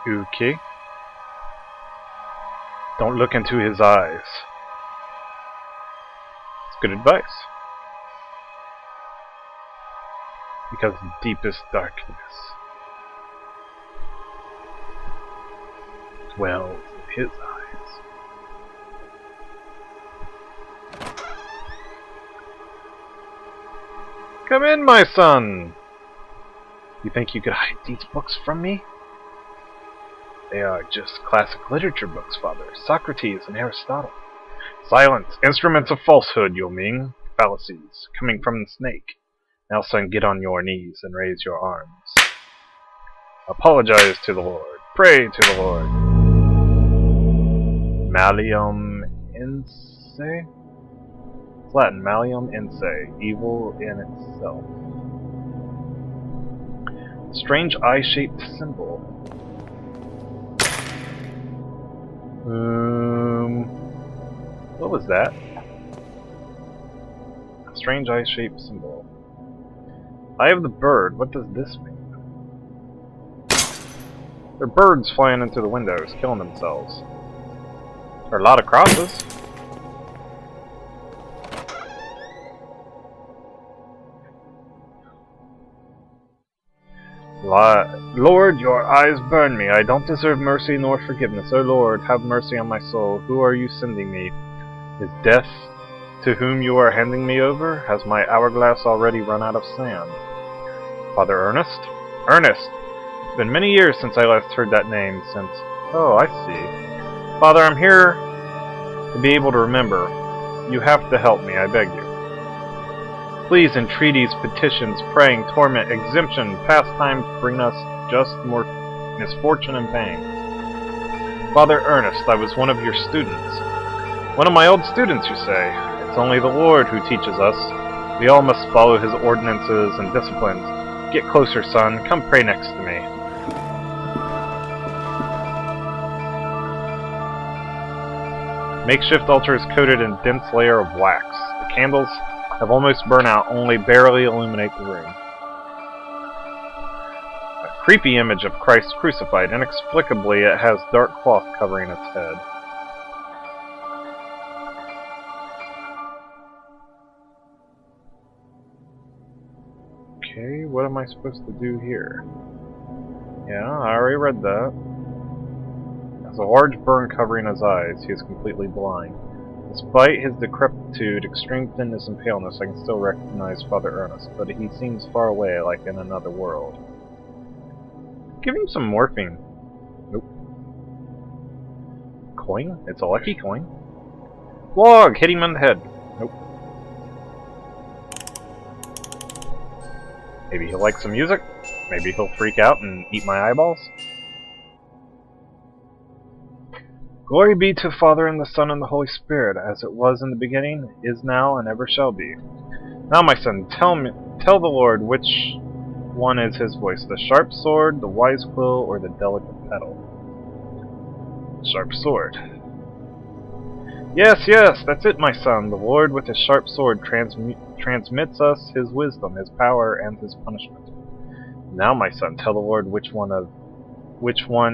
Uki. Don't look into his eyes. It's good advice. Because the deepest darkness dwells in his eyes. Come in, my son! You think you could hide these books from me? They are just classic literature books, Father. Socrates and Aristotle. Silence! Instruments of falsehood, Yu Ming. Fallacies, coming from the snake. Now, son, get on your knees and raise your arms. Apologize to the Lord. Pray to the Lord. Malleum Inse? It's Latin. Malleum Inse. Evil in itself. Strange eye-shaped symbol. What was that? A strange eye-shaped symbol. Eye of the bird. What does this mean? There are birds flying into the windows, killing themselves. There are a lot of crosses. Lord, your eyes burn me. I don't deserve mercy nor forgiveness. O Lord, have mercy on my soul. Who are you sending me? Is death to whom you are handing me over? Has my hourglass already run out of sand? Father Ernest? Ernest! It's been many years since I last heard that name, since... Oh, I see. Father, I'm here to be able to remember. You have to help me, I beg you. Please, entreaties, petitions, praying, torment, exemption, pastimes bring us just more misfortune and pain. Father Ernest, I was one of your students. One of my old students, you say? It's only the Lord who teaches us. We all must follow his ordinances and disciplines. Get closer, son. Come pray next to me. Makeshift altar is coated in dense layer of wax. The candles have almost burned out, only barely illuminate the room. A creepy image of Christ crucified. Inexplicably, it has dark cloth covering its head. Okay, what am I supposed to do here? Yeah, I already read that. Has a large burn covering his eyes. He is completely blind. Despite his decrepitude, extreme thinness, and paleness, I can still recognize Father Ernest, but he seems far away, like in another world. Give him some morphine. Nope. Coin? It's a lucky coin. Log! Hit him on the head. Nope. Maybe he'll like some music? Maybe he'll freak out and eat my eyeballs? Glory be to the Father, and the Son, and the Holy Spirit, as it was in the beginning, is now, and ever shall be. Now, my son, tell the Lord which one is his voice, the sharp sword, the wise quill, or the delicate petal? Sharp sword. Yes, yes, that's it, my son. The Lord with his sharp sword transmits us his wisdom, his power, and his punishment. Now, my son, tell the Lord which one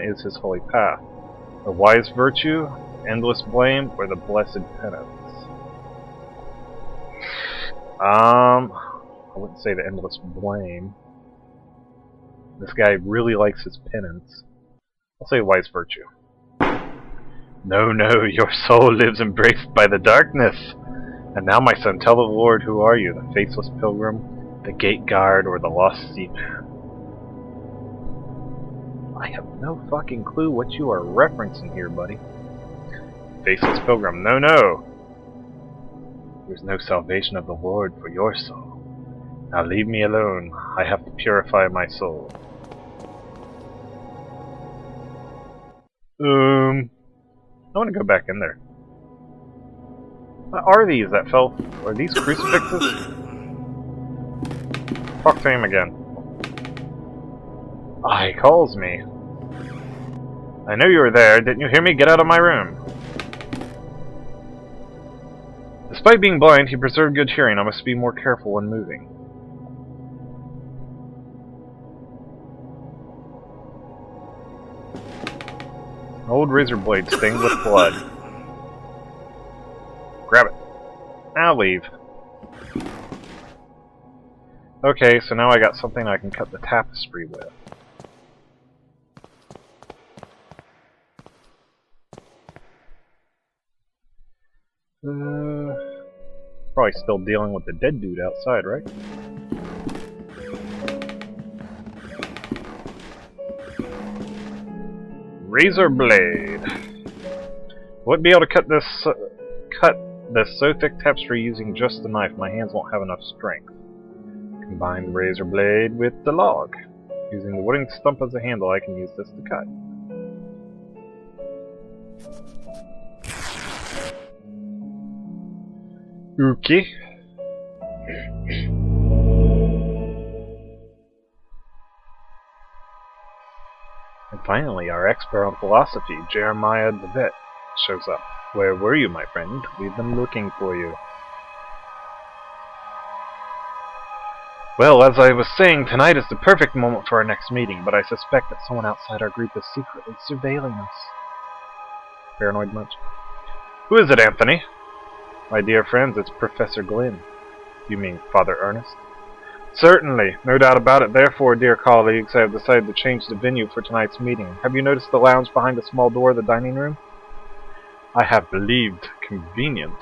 is his holy path. The wise virtue, endless blame, or the blessed penance? I wouldn't say the endless blame. This guy really likes his penance. I'll say wise virtue. No, no, your soul lives embraced by the darkness. And now, my son, tell the Lord, who are you, the faithless pilgrim, the gate guard, or the lost seaman? I have no fucking clue what you are referencing here, buddy. Faceless pilgrim. No, no. There's no salvation of the Lord for your soul. Now leave me alone. I have to purify my soul. I want to go back in there. What are these that fell? Are these crucifixes? Talk to him again. Ah, he calls me. I know you were there. Didn't you hear me? Get out of my room. Despite being blind, he preserved good hearing. I must be more careful when moving. Old razor blade stained with blood. Grab it. Now leave. Okay, so now I got something I can cut the tapestry with. Probably still dealing with the dead dude outside, right? Razor blade. Wouldn't be able to cut this so thick tapestry using just the knife. My hands won't have enough strength. Combine the razor blade with the log. Using the wooden stump as a handle, I can use this to cut. Okay. And finally, our expert on philosophy, Jeremiah Devitt, shows up. Where were you, my friend? We've been looking for you. Well, as I was saying, tonight is the perfect moment for our next meeting, but I suspect that someone outside our group is secretly surveilling us. Paranoid much? Who is it, Anthony? My dear friends, it's Professor Glynn. You mean Father Ernest? Certainly, no doubt about it. Therefore, dear colleagues, I have decided to change the venue for tonight's meeting. Have you noticed the lounge behind the small door of the dining room? I have believed convenient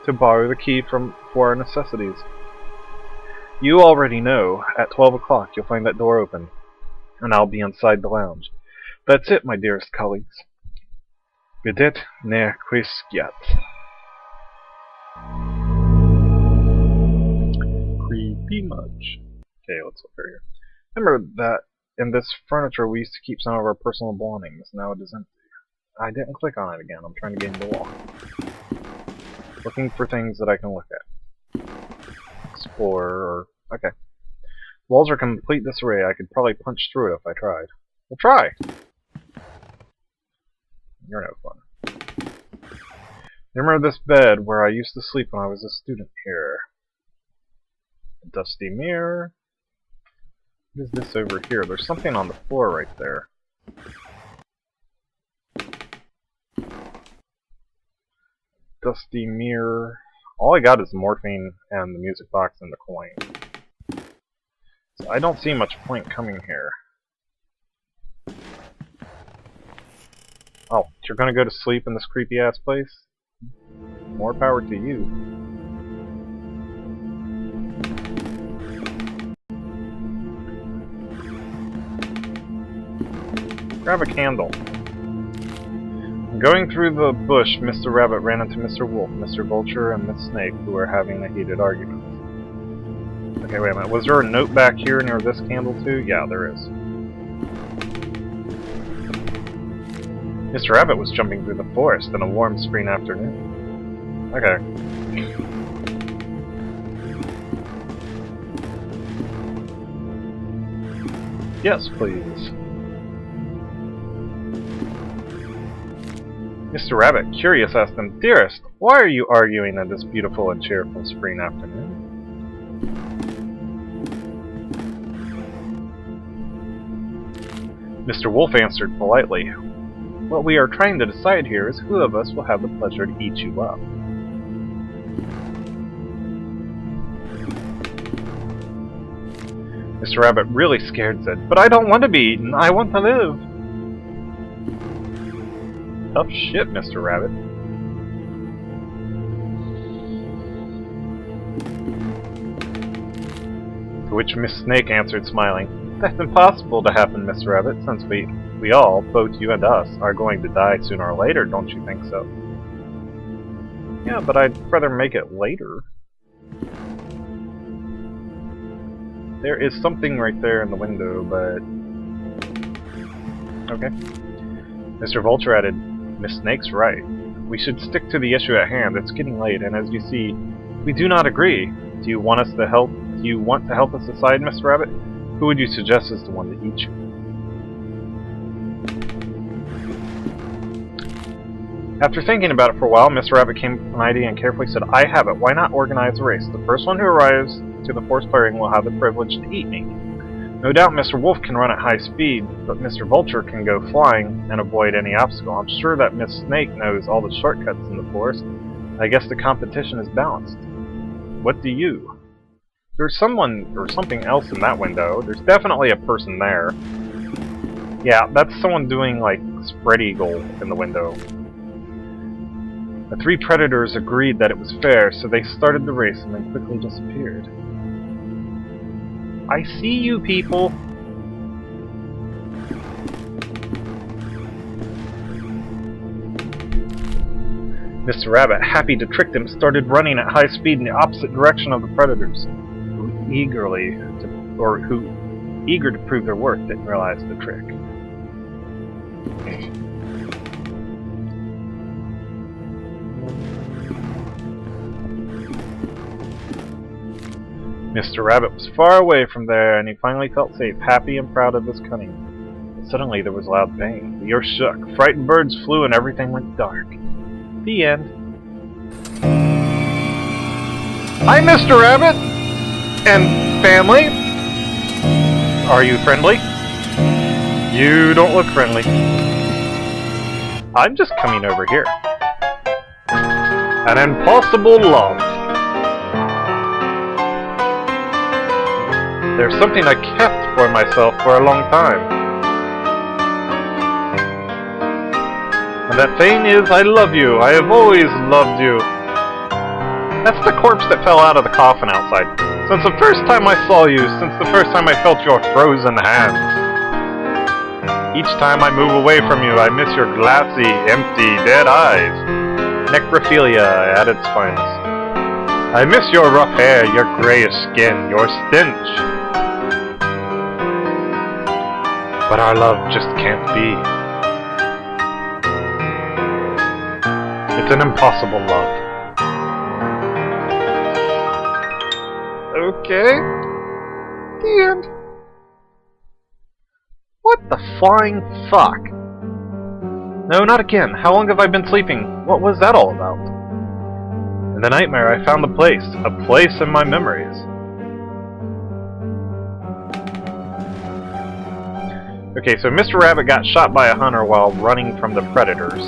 to borrow the key for our necessities. You already know, at 12 o'clock you'll find that door open, and I'll be inside the lounge. That's it, my dearest colleagues. Videt ne quisquiat. Creepy much. Okay, let's look over here. Remember that in this furniture we used to keep some of our personal belongings. Now it is empty. I didn't click on it again. I'm trying to gain the wall. Looking for things that I can look at. Explore, or... okay. Walls are complete disarray. I could probably punch through it if I tried. We'll try! You're no fun. Remember this bed where I used to sleep when I was a student here. A dusty mirror. What is this over here? There's something on the floor right there. Dusty mirror. All I got is morphine and the music box and the coin. So I don't see much point coming here. Oh, you're gonna go to sleep in this creepy ass place? More power to you. Grab a candle. Going through the bush, Mr. Rabbit ran into Mr. Wolf, Mr. Vulture, and Miss Snake, who were having a heated argument. Okay, wait a minute. Was there a note back here near this candle too? Yeah, there is. Mr. Rabbit was jumping through the forest in a warm spring afternoon. Okay. Yes, please. Mr. Rabbit, curious, asked him, Dearest, why are you arguing in this beautiful and cheerful spring afternoon? Mr. Wolf answered politely, What we are trying to decide here is who of us will have the pleasure to eat you up. Mr. Rabbit, really scared, said, But I don't want to be eaten, I want to live. Tough shit, Mr. Rabbit. To which Miss Snake answered, smiling, That's impossible to happen, Mr. Rabbit, since we all, both you and us, are going to die sooner or later, don't you think so? Yeah, but I'd rather make it later. There is something right there in the window, but... okay. Mr. Vulture added, Miss Snake's right. We should stick to the issue at hand. It's getting late, and as you see, we do not agree. Do you want to help us decide, Mr. Rabbit? Who would you suggest is the one to eat you? After thinking about it for a while, Mr. Rabbit came up with an idea and carefully said, I have it. Why not organize a race? The first one who arrives to the forest clearing will have the privilege to eat me. No doubt Mr. Wolf can run at high speed, but Mr. Vulture can go flying and avoid any obstacle. I'm sure that Miss Snake knows all the shortcuts in the forest. I guess the competition is balanced. What do you? There's someone or something else in that window. There's definitely a person there. Yeah, that's someone doing, like, spread eagle in the window. The three predators agreed that it was fair, so they started the race and then quickly disappeared. I see you people! Mr. Rabbit, happy to trick them, started running at high speed in the opposite direction of the predators, who eager to prove their worth, didn't realize the trick. Mr. Rabbit was far away from there, and he finally felt safe, happy and proud of his cunning. But suddenly there was loud banging. The earth shook, frightened birds flew, and everything went dark. The end. Hi, Mr. Rabbit! And family? Are you friendly? You don't look friendly. I'm just coming over here. An impossible love. There's something I kept for myself for a long time. And that thing is, I love you. I have always loved you. That's the corpse that fell out of the coffin outside. Since the first time I saw you, since the first time I felt your frozen hands. Each time I move away from you, I miss your glassy, empty, dead eyes. Necrophilia at its finest. I miss your rough hair, your grayish skin, your stench. But our love just can't be. It's an impossible love. Okay. The end. What the flying fuck? No, not again. How long have I been sleeping? What was that all about? In the nightmare, I found a place in my memories. Okay, so Mr. Rabbit got shot by a hunter while running from the predators.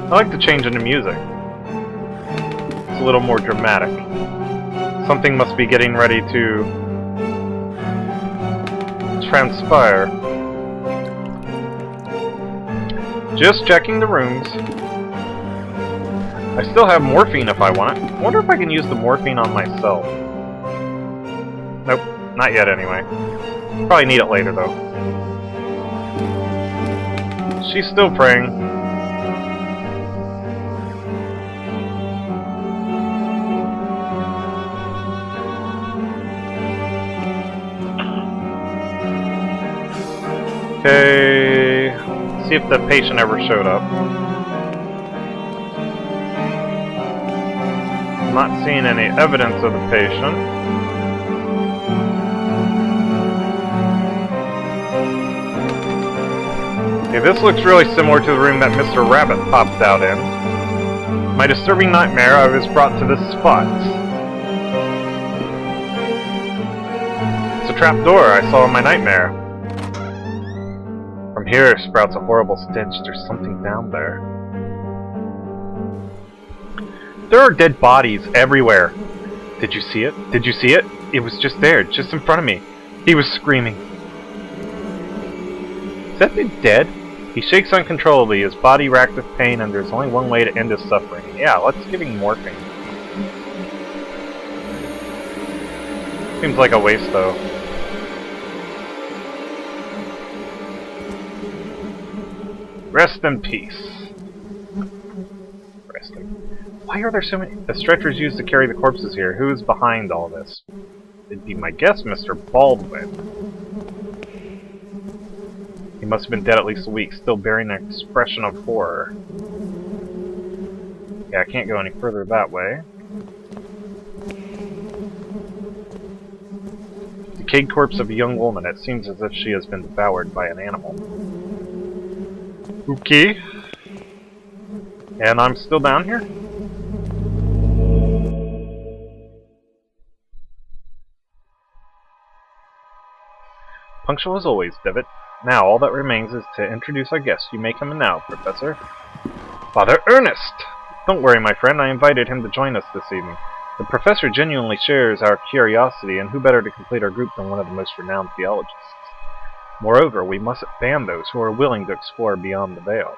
I like the change in the music. It's a little more dramatic. Something must be getting ready to transpire. Just checking the rooms. I still have morphine if I want it. I wonder if I can use the morphine on myself. Nope, not yet anyway. Probably need it later though. She's still praying. Okay, see if the patient ever showed up. I'm not seeing any evidence of the patient. Okay, this looks really similar to the room that Mr. Rabbit popped out in. My disturbing nightmare, I was brought to this spot. It's a trap door I saw in my nightmare. From here sprouts a horrible stench. There's something down there. There are dead bodies everywhere. Did you see it? Did you see it? It was just there, just in front of me. He was screaming. Is that dude dead? He shakes uncontrollably, his body racked with pain, and there's only one way to end his suffering. Yeah, let's give him morphine. Seems like a waste, though. Rest in peace. Rest in... Why are there so many... The stretchers used to carry the corpses here. Who is behind all this? It'd be my guess, Mr. Baldwin. He must have been dead at least a week, still bearing an expression of horror. Yeah, I can't go any further that way. Decayed corpse of a young woman. It seems as if she has been devoured by an animal. Okay. And I'm still down here? Punctual as always, Devitt. Now, all that remains is to introduce our guest. You may come in now, Professor. Father Ernest! Don't worry, my friend. I invited him to join us this evening. The Professor genuinely shares our curiosity, and who better to complete our group than one of the most renowned theologists? Moreover, we mustn't ban those who are willing to explore beyond the veil.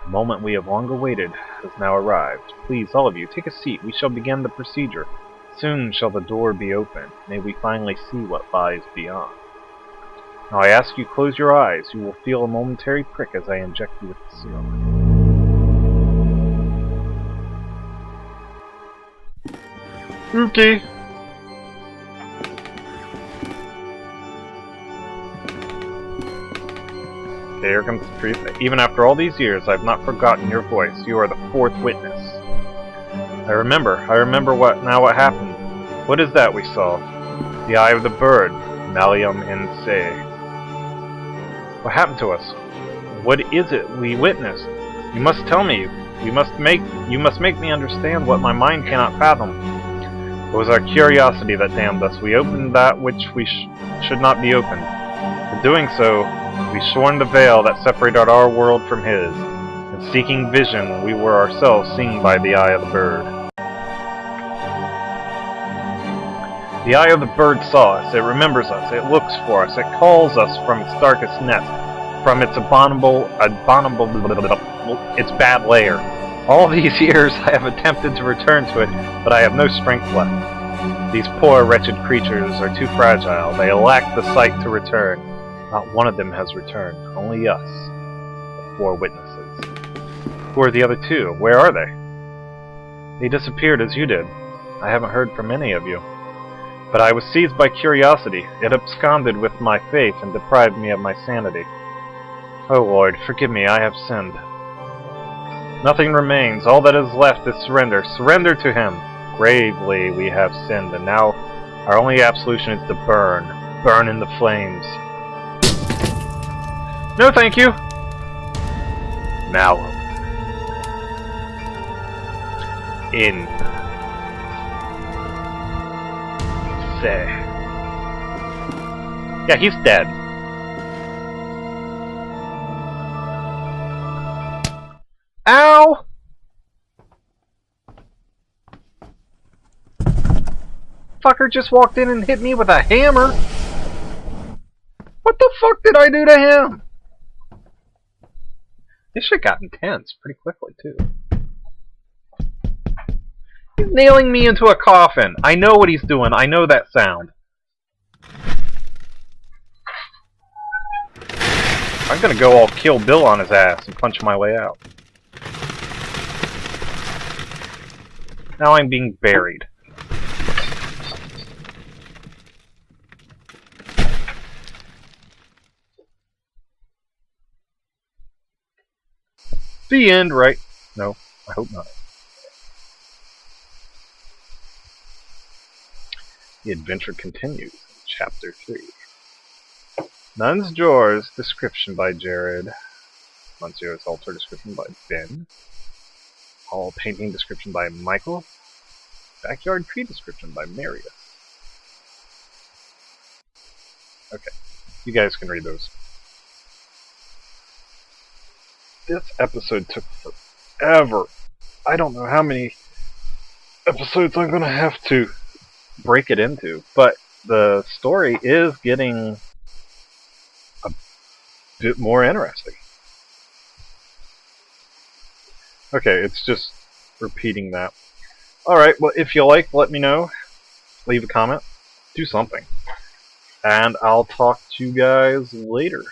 The moment we have long awaited has now arrived. Please, all of you, take a seat. We shall begin the procedure. Soon shall the door be open. May we finally see what lies beyond. Now I ask you, close your eyes. You will feel a momentary prick as I inject you with the serum. Okay. Okay, here comes the truth. Even after all these years, I've not forgotten your voice. You are the fourth witness. I remember what happened. What is that we saw? The eye of the bird, Malium in se. What happened to us? What is it we witnessed? You must tell me. You must make me understand what my mind cannot fathom. It was our curiosity that damned us. We opened that which we should not be opened. In doing so, we shorn the veil that separated our world from his. In seeking vision, we were ourselves seen by the eye of the bird. The eye of the bird saw us, it remembers us, it looks for us, it calls us from its darkest nest, from its its bad lair. All these years I have attempted to return to it, but I have no strength left. These poor wretched creatures are too fragile, they lack the sight to return. Not one of them has returned, only us, the four witnesses. Who are the other two? Where are they? They disappeared as you did. I haven't heard from any of you. But I was seized by curiosity. It absconded with my faith and deprived me of my sanity. Oh Lord, forgive me, I have sinned. Nothing remains. All that is left is surrender. Surrender to him. Gravely we have sinned, and now our only absolution is to burn. Burn in the flames. No, thank you. Now. In. Say. Yeah, he's dead. Ow! Fucker just walked in and hit me with a hammer. What the fuck did I do to him? This shit got intense pretty quickly, too. He's nailing me into a coffin. I know what he's doing. I know that sound. I'm gonna go all Kill Bill on his ass and punch my way out. Now I'm being buried. The end, right? No, I hope not. The adventure continues in Chapter 3. Nun's Drawers, description by Jared. Monsieur's Altar, description by Ben. Hall painting, description by Michael. Backyard tree, description by Marius. Okay, you guys can read those. This episode took forever. I don't know how many episodes I'm gonna have to break it into, but the story is getting a bit more interesting. Okay, it's just repeating that. Alright, well, if you like, let me know. Leave a comment. Do something. And I'll talk to you guys later.